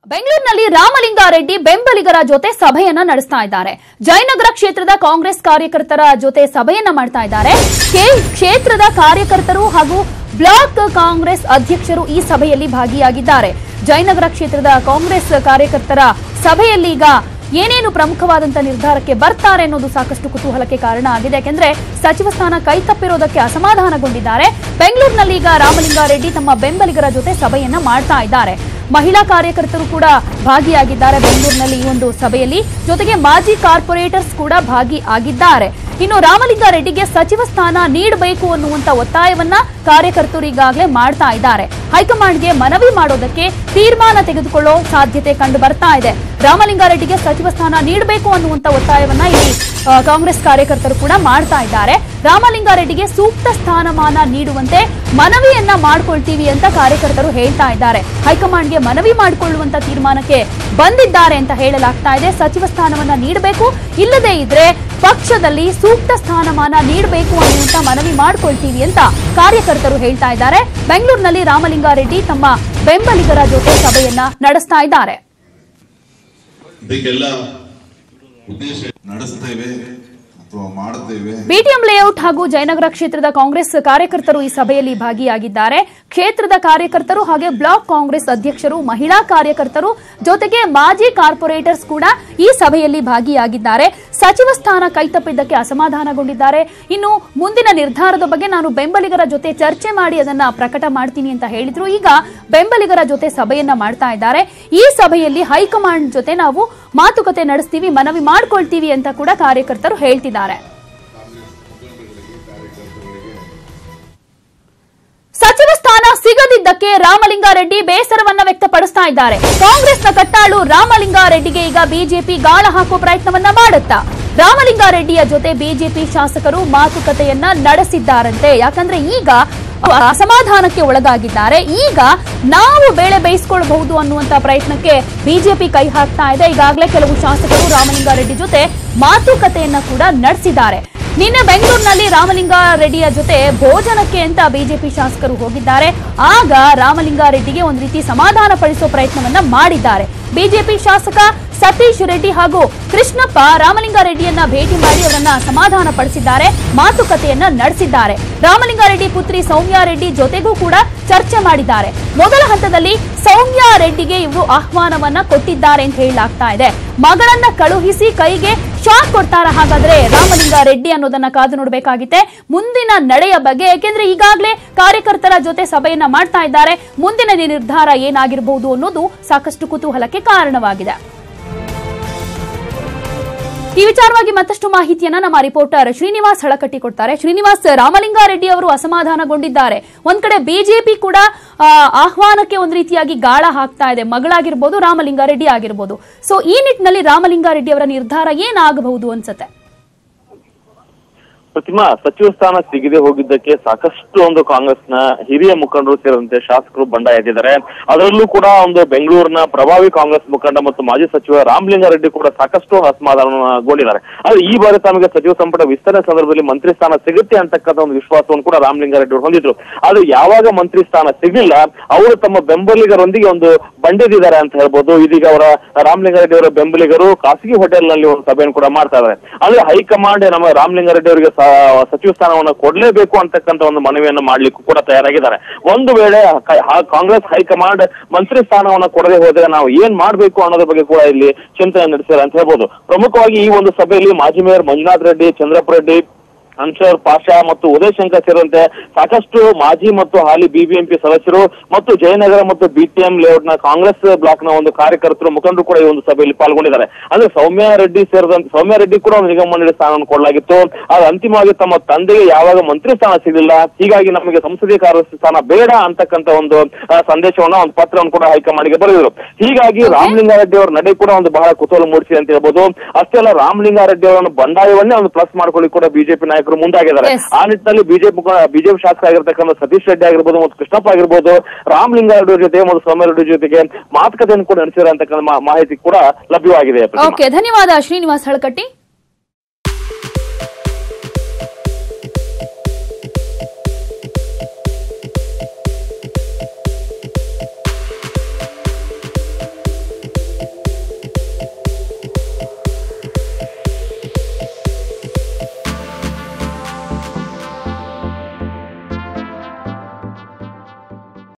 ಬೆಂಗಳೂರಿನಲ್ಲಿ ರಾಮಲಿಂಗಾರೆಡ್ಡಿ ಬೆಂಬಲಿಗರ ಜೊತೆ ಸಭೆಯನ್ನ ನಡೆಸ್ತಾ ಇದ್ದಾರೆ. ಜಯನಗರ ಕ್ಷೇತ್ರದ ಕಾಂಗ್ರೆಸ್ ಕಾರ್ಯಕರ್ತರ ಜೊತೆ ಸಭೆಯನ್ನ ಮಾಡ್ತಾ ಇದ್ದಾರೆ. ಕ್ಷೇತ್ರದ ಕಾರ್ಯಕರ್ತರು ಹಾಗೂ ಬ್ಲಾಕ್ ಕಾಂಗ್ರೆಸ್ ಅಧ್ಯಕ್ಷರು ಈ ಸಭೆಯಲ್ಲಿ ಭಾಗಿಯಾಗಿದ್ದಾರೆ. ಜಯನಗರ ಕ್ಷೇತ್ರದ ಕಾಂಗ್ರೆಸ್ ಕಾರ್ಯಕರ್ತರ ಸಭೆಯಲ್ಲಿ ಈಗ ಏನೇನು ಪ್ರಮುಖವಾದಂತಹ ನಿರ್ಧಾರಕ್ಕೆ ಬರ್ತಾರೆ ಅನ್ನೋದು ಸಾಕಷ್ಟು ಕುತೂಹಲಕ್ಕೆ ಕಾರಣ ಆಗಿದೆ. ಯಾಕೆಂದ್ರೆ ಸಚಿವ ಸ್ಥಾನ ಕೈತಪ್ಪಿರೋದಕ್ಕೆ ಅಸಮಾಧಾನಗೊಂಡಿದ್ದಾರೆ. ಬೆಂಗಳೂರಿನಲ್ಲಿ ಈಗ ರಾಮಲಿಂಗಾರೆಡ್ಡಿ ತಮ್ಮ ಬೆಂಬಲಿಗರ ಜೊತೆ ಸಭೆಯನ್ನ ಮಾಡ್ತಾ ಇದ್ದಾರೆ. ಮಹಿಳಾ ಕಾರ್ಯಕರ್ತರು ಕೂಡ ಭಾಗಿಯಾಗಿದ್ದಾರೆ ಬೆಂಗಳೂರಿನಲ್ಲಿ ಈ ಒಂದು ಸಭೆಯಲ್ಲಿ. ಜೊತೆಗೆ ಮಾಜಿ ಕಾರ್ಪೊರೇಟರ್ಸ್ ಕೂಡ ಭಾಗಿಯಾಗಿದ್ದಾರೆ. ಇನ್ನು ರಾಮಲಿಂಗಾರೆಡ್ಡಿಗೆ ಸಚಿವ ಸ್ಥಾನ ನೀಡಬೇಕು ಅನ್ನುವಂತ ಒತ್ತಾಯವನ್ನ ಕಾರ್ಯಕರ್ತರು ಈಗಾಗಲೇ ಮಾಡ್ತಾ ಇದ್ದಾರೆ. ಹೈಕಮಾಂಡ್ಗೆ ಮನವಿ ಮಾಡೋದಕ್ಕೆ ತೀರ್ಮಾನ ತೆಗೆದುಕೊಳ್ಳೋ ಸಾಧ್ಯತೆ ಕಂಡು ಬರ್ತಾ ಇದೆ. ರಾಮಲಿಂಗಾರೆಡ್ಡಿಗೆ ಸಚಿವ ಸ್ಥಾನ ನೀಡಬೇಕು ಅನ್ನುವಂತ ಒತ್ತಾಯವನ್ನ ಇಲ್ಲಿ ಕಾಂಗ್ರೆಸ್ ಕಾರ್ಯಕರ್ತರು ಕೂಡ ಮಾಡ್ತಾ ಇದ್ದಾರೆ. ರಾಮಲಿಂಗಾರೆಡ್ಡಿಗೆ ಸೂಕ್ತ ಸ್ಥಾನಮಾನ ನೀಡುವಂತೆ ಮನವಿಯನ್ನ ಮಾಡಿಕೊಳ್ತೀವಿ ಅಂತ ಕಾರ್ಯಕರ್ತರು ಹೇಳ್ತಾ ಇದ್ದಾರೆ. ಹೈಕಮಾಂಡ್ಗೆ ಮನವಿ ಮಾಡಿಕೊಳ್ಳುವಂತ ತೀರ್ಮಾನಕ್ಕೆ ಬಂದಿದ್ದಾರೆ ಅಂತ ಹೇಳಲಾಗ್ತಾ ಇದೆ. ಸಚಿವ ಸ್ಥಾನವನ್ನ ನೀಡಬೇಕು, ಇಲ್ಲದೇ ಇದ್ರೆ ಪಕ್ಷದಲ್ಲಿ ಸೂಕ್ತ ಸ್ಥಾನಮಾನ ನೀಡಬೇಕು ಅನ್ನುವಂತ ಮನವಿ ಮಾಡಿಕೊಳ್ತೀವಿ ಅಂತ ಕಾರ್ಯಕರ್ತರು ಹೇಳ್ತಾ ಇದ್ದಾರೆ. ಬೆಂಗಳೂರಿನಲ್ಲಿ ರಾಮಲಿಂಗಾರೆಡ್ಡಿ ತಮ್ಮ ಬೆಂಬಲಿಗರ ಜೊತೆ ಸಭೆಯನ್ನ ನಡೆಸ್ತಾ ಇದ್ದಾರೆ. ಬಿಟಿಎಂ ಲೇಔಟ್ ಹಾಗೂ ಜಯನಗರ ಕ್ಷೇತ್ರದ ಕಾಂಗ್ರೆಸ್ ಕಾರ್ಯಕರ್ತರು ಈ ಸಭೆಯಲ್ಲಿ ಭಾಗಿಯಾಗಿದ್ದಾರೆ. ಕ್ಷೇತ್ರದ ಕಾರ್ಯಕರ್ತರು ಹಾಗೆ ಬ್ಲಾಕ್ ಕಾಂಗ್ರೆಸ್ ಅಧ್ಯಕ್ಷರು, ಮಹಿಳಾ ಕಾರ್ಯಕರ್ತರು ಜೊತೆಗೆ ಮಾಜಿ ಕಾರ್ಪೊರೇಟರ್ಸ್ ಕೂಡ ಈ ಸಭೆಯಲ್ಲಿ ಭಾಗಿಯಾಗಿದ್ದಾರೆ. ಸಚಿವ ಸ್ಥಾನ ಕೈತಪ್ಪಿದ್ದಕ್ಕೆ ಅಸಮಾಧಾನಗೊಂಡಿದ್ದಾರೆ. ಇನ್ನು ಮುಂದಿನ ನಿರ್ಧಾರದ ಬಗ್ಗೆ ನಾನು ಬೆಂಬಲಿಗರ ಜೊತೆ ಚರ್ಚೆ ಮಾಡಿ ಅದನ್ನ ಪ್ರಕಟ ಮಾಡ್ತೀನಿ ಅಂತ ಹೇಳಿದ್ರು. ಈಗ ಬೆಂಬಲಿಗರ ಜೊತೆ ಸಭೆಯನ್ನ ಮಾಡ್ತಾ ಇದ್ದಾರೆ. ಈ ಸಭೆಯಲ್ಲಿ ಹೈಕಮಾಂಡ್ ಜೊತೆ ನಾವು ಮಾತುಕತೆ ನಡೆಸ್ತೀವಿ, ಮನವಿ ಮಾಡ್ಕೊಳ್ತೀವಿ ಅಂತ ಕೂಡ ಕಾರ್ಯಕರ್ತರು ಹೇಳ್ತಿದ್ದಾರೆ. ಸಚಿವ ಸ್ಥಾನ ಸಿಗದಿದ್ದಕ್ಕೆ ರಾಮಲಿಂಗಾರೆಡ್ಡಿ ಬೇಸರವನ್ನ ವ್ಯಕ್ತಪಡಿಸ್ತಾ ಇದ್ದಾರೆ. ಕಾಂಗ್ರೆಸ್ನ ಕಟ್ಟಾಳು ರಾಮಲಿಂಗಾರೆಡ್ಡಿಗೆ ಈಗ ಬಿಜೆಪಿ ಗಾಳ ಹಾಕುವ ಪ್ರಯತ್ನವನ್ನ ಮಾಡುತ್ತಾ ರಾಮಲಿಂಗಾರೆಡ್ಡಿಯ ಜೊತೆ ಬಿಜೆಪಿ ಶಾಸಕರು ಮಾತುಕತೆಯನ್ನ ನಡೆಸಿದ್ದಾರಂತೆ. ಯಾಕಂದ್ರೆ ಈಗ ಅಸಮಾಧಾನಕ್ಕೆ ಒಳಗಾಗಿದ್ದಾರೆ. ಈಗ ನಾವು ಬೇಳೆ ಬೇಯಿಸಿಕೊಳ್ಳಬಹುದು ಅನ್ನುವಂತ ಪ್ರಯತ್ನಕ್ಕೆ ಬಿಜೆಪಿ ಕೈ ಹಾಕ್ತಾ ಇದೆ. ಈಗಾಗಲೇ ಕೆಲವು ಶಾಸಕರು ರಾಮಲಿಂಗಾರೆಡ್ಡಿ ಜೊತೆ ಮಾತುಕತೆಯನ್ನ ಕೂಡ ನಡೆಸಿದ್ದಾರೆ. ನಿನ್ನೆ ಬೆಂಗಳೂರಿನಲ್ಲಿ ರಾಮಲಿಂಗಾರೆಡ್ಡಿಯ ಜೊತೆ ಭೋಜನಕ್ಕೆ ಅಂತ ಬಿಜೆಪಿ ಶಾಸಕರು ಹೋಗಿದ್ದಾರೆ. ಆಗ ರಾಮಲಿಂಗಾರೆಡ್ಡಿಗೆ ಒಂದು ರೀತಿ ಸಮಾಧಾನ ಪಡಿಸುವ ಪ್ರಯತ್ನವನ್ನ ಮಾಡಿದ್ದಾರೆ. ಬಿಜೆಪಿ ಶಾಸಕ ಸತೀಶ್ ರೆಡ್ಡಿ ಹಾಗೂ ಕೃಷ್ಣಪ್ಪ ರಾಮಲಿಂಗಾರೆಡ್ಡಿಯನ್ನ ಭೇಟಿ ಮಾಡಿ ಅವರನ್ನ ಸಮಾಧಾನ ಪಡಿಸಿದ್ದಾರೆ, ಮಾತುಕತೆಯನ್ನ ನಡೆಸಿದ್ದಾರೆ. ರಾಮಲಿಂಗಾರೆಡ್ಡಿ ಪುತ್ರಿ ಸೌಮ್ಯಾ ರೆಡ್ಡಿ ಜೊತೆಗೂ ಕೂಡ ಚರ್ಚೆ ಮಾಡಿದ್ದಾರೆ. ಮೊದಲ ಹಂತದಲ್ಲಿ ಸೌಮ್ಯಾ ರೆಡ್ಡಿಗೆ ಇವರು ಆಹ್ವಾನವನ್ನ ಕೊಟ್ಟಿದ್ದಾರೆ ಅಂತ ಹೇಳಲಾಗ್ತಾ ಇದೆ. ಮಗಳನ್ನ ಕಳುಹಿಸಿ ಕೈಗೆ ಶಾಕ್ ಕೊಡ್ತಾರ ಹಾಗಾದ್ರೆ ರಾಮಲಿಂಗಾರೆಡ್ಡಿ ಅನ್ನೋದನ್ನ ಕಾದು ನೋಡಬೇಕಾಗಿದೆ ಮುಂದಿನ ನಡೆಯ ಬಗ್ಗೆ. ಯಾಕೆಂದ್ರೆ ಈಗಾಗಲೇ ಕಾರ್ಯಕರ್ತರ ಜೊತೆ ಸಭೆಯನ್ನ ಮಾಡ್ತಾ ಇದ್ದಾರೆ. ಮುಂದಿನ ನಿರ್ಧಾರ ಏನಾಗಿರಬಹುದು ಅನ್ನೋದು ಸಾಕಷ್ಟು ಕುತೂಹಲಕ್ಕೆ ಕಾರಣವಾಗಿದೆ. ಈ ವಿಚಾರವಾಗಿ ಮತ್ತಷ್ಟು ಮಾಹಿತಿಯನ್ನ ನಮ್ಮ ರಿಪೋರ್ಟರ್ ಶ್ರೀನಿವಾಸ್ ಹಳಕಟ್ಟಿ ಕೊಡ್ತಾರೆ. ಶ್ರೀನಿವಾಸ್, ರಾಮಲಿಂಗಾರೆಡ್ಡಿ ಅವರು ಅಸಮಾಧಾನಗೊಂಡಿದ್ದಾರೆ. ಒಂದ್ ಕಡೆ ಬಿಜೆಪಿ ಕೂಡ ಆಹ್ವಾನಕ್ಕೆ ಒಂದು ರೀತಿಯಾಗಿ ಗಾಳ ಹಾಕ್ತಾ ಇದೆ, ಮಗಳಾಗಿರ್ಬೋದು ರಾಮಲಿಂಗಾರೆಡ್ಡಿ ಆಗಿರ್ಬೋದು. ಸೊ ಈ ನಿಟ್ಟಿನಲ್ಲಿ ರಾಮಲಿಂಗಾರೆಡ್ಡಿ ಅವರ ನಿರ್ಧಾರ ಏನಾಗಬಹುದು ಅನ್ಸುತ್ತೆ? ಪ್ರತಿಮಾ, ಸಚಿವ ಸ್ಥಾನ ಸಿಗದೆ ಹೋಗಿದ್ದಕ್ಕೆ ಸಾಕಷ್ಟು ಒಂದು ಕಾಂಗ್ರೆಸ್ನ ಹಿರಿಯ ಮುಖಂಡರು ಸೇರಿದಂತೆ ಶಾಸಕರು ಬಂಡಾಯ ಎದ್ದಿದ್ದಾರೆ. ಅದರಲ್ಲೂ ಕೂಡ ಒಂದು ಬೆಂಗಳೂರಿನ ಪ್ರಭಾವಿ ಕಾಂಗ್ರೆಸ್ ಮುಖಂಡ ಮತ್ತು ಮಾಜಿ ಸಚಿವ ರಾಮಲಿಂಗಾರೆಡ್ಡಿ ಕೂಡ ಸಾಕಷ್ಟು ಅಸಮಾಧಾನಗೊಂಡಿದ್ದಾರೆ. ಆದ್ರೆ ಈ ಬಾರಿ ತಮಗೆ ಸಚಿವ ಸಂಪುಟ ವಿಸ್ತರಣೆ ಸಂದರ್ಭದಲ್ಲಿ ಮಂತ್ರಿ ಸ್ಥಾನ ಸಿಗುತ್ತೆ ಅಂತಕ್ಕಂಥ ಒಂದು ವಿಶ್ವಾಸವನ್ನು ಕೂಡ ರಾಮಲಿಂಗಾರೆಡ್ಡಿ ಅವರು ಹೊಂದಿದ್ರು. ಆದ್ರೆ ಯಾವಾಗ ಮಂತ್ರಿ ಸ್ಥಾನ ಸಿಗಲಿಲ್ಲ, ಅವರು ತಮ್ಮ ಬೆಂಬಲಿಗರೊಂದಿಗೆ ಒಂದು ಬಂಡೆದಿದ್ದಾರೆ ಅಂತ ಹೇಳ್ಬೋದು. ಇದೀಗ ಅವರ ರಾಮಲಿಂಗಾರೆಡ್ಡಿ ಅವರ ಬೆಂಬಲಿಗರು ಖಾಸಗಿ ಹೋಟೆಲ್ ನಲ್ಲಿ ಒಂದು ಸಭೆಯನ್ನು ಕೂಡ ಮಾಡ್ತಾ ಇದ್ದಾರೆ. ಅಂದ್ರೆ ಹೈಕಮಾಂಡ್ ನಮ್ಮ ರಾಮಲಿಂಗಾರೆಡ್ಡಿ ಅವರಿಗೆ ಸಚಿವ ಸ್ಥಾನವನ್ನು ಕೊಡಲೇಬೇಕು ಅಂತಕ್ಕಂಥ ಒಂದು ಮನವಿಯನ್ನು ಮಾಡ್ಲಿಕ್ಕೂ ಕೂಡ ತಯಾರಾಗಿದ್ದಾರೆ. ಒಂದು ವೇಳೆ ಕಾಂಗ್ರೆಸ್ ಹೈಕಮಾಂಡ್ ಮಂತ್ರಿ ಸ್ಥಾನವನ್ನು ಕೊಡದೆ ಹೋದ್ರೆ ನಾವು ಏನ್ ಮಾಡ್ಬೇಕು ಅನ್ನೋದ್ರ ಬಗ್ಗೆ ಕೂಡ ಇಲ್ಲಿ ಚಿಂತನೆ ನಡೆಸಿದ್ದಾರೆ ಅಂತ ಹೇಳ್ಬೋದು. ಪ್ರಮುಖವಾಗಿ ಈ ಒಂದು ಸಭೆಯಲ್ಲಿ ಮಾಜಿ ಮೇಯರ್ ಮಂಜುನಾಥ್ ರೆಡ್ಡಿ, ಚಂದ್ರಪ್ಪ ರೆಡ್ಡಿ, ಅನ್ಸರ್ ಪಾಷಾ ಮತ್ತು ಉದಯ್ ಶಂಕರ್ ಸೇರಿದಂತೆ ಸಾಕಷ್ಟು ಮಾಜಿ ಮತ್ತು ಹಾಲಿ ಬಿಬಿಎಂಪಿ ಸದಸ್ಯರು ಮತ್ತು ಜಯನಗರ ಮತ್ತು ಬಿಟಿಎಂ ಲೇಔಟ್ ನ ಕಾಂಗ್ರೆಸ್ ಬ್ಲಾಕ್ ನ ಒಂದು ಕಾರ್ಯಕರ್ತರು, ಮುಖಂಡರು ಕೂಡ ಈ ಒಂದು ಸಭೆಯಲ್ಲಿ ಪಾಲ್ಗೊಂಡಿದ್ದಾರೆ. ಅಂದ್ರೆ ಸೌಮ್ಯಾ ರೆಡ್ಡಿ ಕೂಡ ಒಂದು ನಿಗಮ ಮಂಡಳಿ ಸ್ಥಾನವನ್ನು ಕೊಡಲಾಗಿತ್ತು. ಆದ್ರೆ ಅಂತಿಮವಾಗಿ ತಮ್ಮ ತಂದೆಗೆ ಯಾವಾಗ ಮಂತ್ರಿ ಸ್ಥಾನ ಸಿಗಲಿಲ್ಲ, ಹೀಗಾಗಿ ನಮಗೆ ಸಂಸದೀಯ ಕಾರ್ಯದರ್ಶಿ ಸ್ಥಾನ ಬೇಡ ಅಂತಕ್ಕಂಥ ಒಂದು ಸಂದೇಶವನ್ನ, ಒಂದು ಪತ್ರವನ್ನು ಕೂಡ ಹೈಕಮಾಂಡ್ಗೆ ಬರೆದಿದ್ರು. ಹೀಗಾಗಿ ರಾಮಲಿಂಗಾರೆಡ್ಡಿ ಅವರ ನಡೆ ಕೂಡ ಒಂದು ಬಹಳ ಕುತೂಹಲ ಮೂಡಿಸಿದೆ ಅಂತ ಹೇಳ್ಬೋದು. ಅಷ್ಟೇ ಅಲ್ಲ, ರಾಮಲಿಂಗಾರೆಡ್ಡಿ ಅವರನ್ನು ಬಂಡಾಯವನ್ನೇ ಒಂದು ಪ್ಲಸ್ ಮಾಡ್ಕೊಳ್ಳಿ ಕೂಡ ಬಿಜೆಪಿ ನಾಯಕರು ಮುಂದಾಗಿದ್ದಾರೆ. ಆ ನಿಟ್ಟಿನಲ್ಲಿ ಬಿಜೆಪಿ ಶಾಸಕ ಆಗಿರ್ತಕ್ಕಂಥ ಸತೀಶ್ ರೆಡ್ಡಿ ಆಗಿರ್ಬೋದು ಮತ್ತು ಕೃಷ್ಣಪ್ಪ ಆಗಿರ್ಬೋದು ರಾಮಲಿಂಗಾರೆಡ್ಡಿ ಜೊತೆ ಮತ್ತು ಸೌಮ್ಯ ರೆಡ್ಡಿ ಜೊತೆಗೆ ಮಾತುಕತೆಯನ್ನು ಕೂಡ ನಡೆಸಿದ್ದಾರೆ ಅಂತಕ್ಕಂಥ ಮಾಹಿತಿ ಕೂಡ ಲಭ್ಯವಾಗಿದೆ. ಧನ್ಯವಾದ ಶ್ರೀನಿವಾಸ್ ಹಳಕಟ್ಟಿ.